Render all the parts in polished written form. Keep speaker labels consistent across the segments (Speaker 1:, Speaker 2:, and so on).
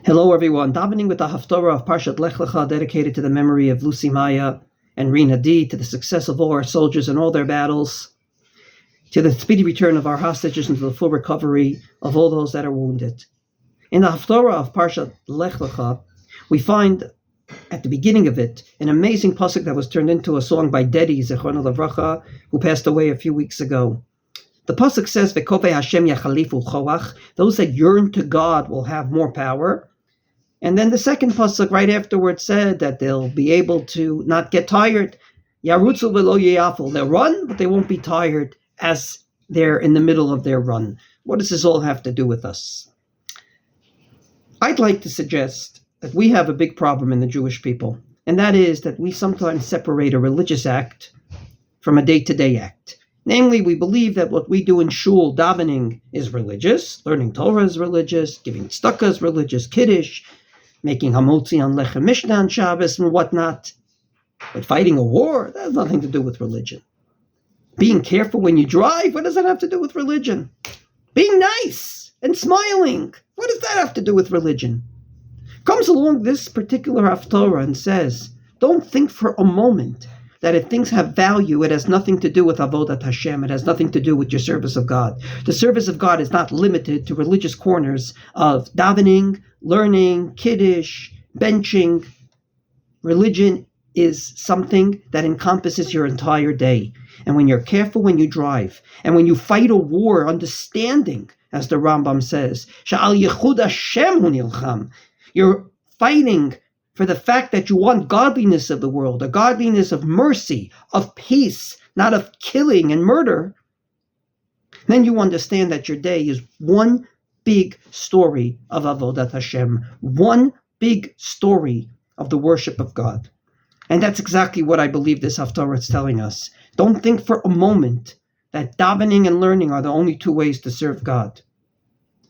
Speaker 1: Hello everyone, davening with the Haftorah of Parshat Lecha dedicated to the memory of Lucy Maya and Rina D, to the success of all our soldiers in all their battles, to the speedy return of our hostages and to the full recovery of all those that are wounded. In the Haftorah of Parshat Lecha, we find at the beginning of it an amazing pasuk that was turned into a song by Dedi, Zechrono Livracha, who passed away a few weeks ago. The pasuk says, "V'kovei Hashem yachalifu choach," those that yearn to God will have more power. And then the second pasuk right afterwards said that they'll be able to not get tired. Yarutzu v'lo yafu. They'll run, but they won't be tired as they're in the middle of their run. What does this all have to do with us? I'd like to suggest that we have a big problem in the Jewish people, and that is that we sometimes separate a religious act from a day-to-day act. Namely, we believe that what we do in shul, davening, is religious, learning Torah is religious, giving tzedakah is religious, kiddush, making hamotzi on Lech and Mishnah on Shabbos and whatnot. But fighting a war, that has nothing to do with religion. Being careful when you drive, what does that have to do with religion? Being nice and smiling, what does that have to do with religion? Comes along this particular Haftorah and says, don't think for a moment that if things have value, it has nothing to do with Avodat Hashem. It has nothing to do with your service of God. The service of God is not limited to religious corners of davening, learning, kiddush, benching. Religion is something that encompasses your entire day. And when you're careful when you drive, and when you fight a war, understanding, as the Rambam says, Sha'al Yechud Hashem hu nilcham, you're fighting for the fact that you want godliness of the world, a godliness of mercy, of peace, not of killing and murder, then you understand that your day is one big story of Avodat Hashem, one big story of the worship of God. And that's exactly what I believe this Haftorah is telling us. Don't think for a moment that davening and learning are the only two ways to serve God.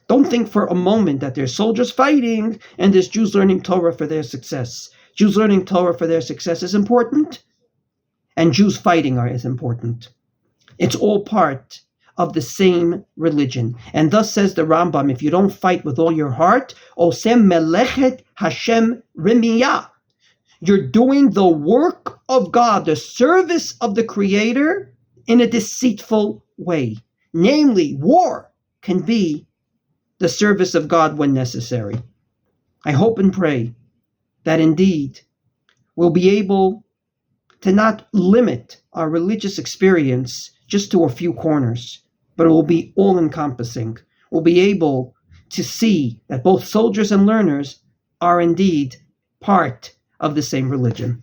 Speaker 1: Don't think for a moment that there's soldiers fighting and there's Jews learning Torah for their success. Jews learning Torah for their success is important, and Jews fighting is important. It's all part of the same religion. And thus says the Rambam, if you don't fight with all your heart, osem melechet Hashem remiyah, you're doing the work of God, the service of the Creator, in a deceitful way. Namely, war can be the service of God when necessary. I hope and pray that indeed we'll be able to not limit our religious experience just to a few corners, but it will be all-encompassing. We'll be able to see that both soldiers and learners are indeed part of the same religion.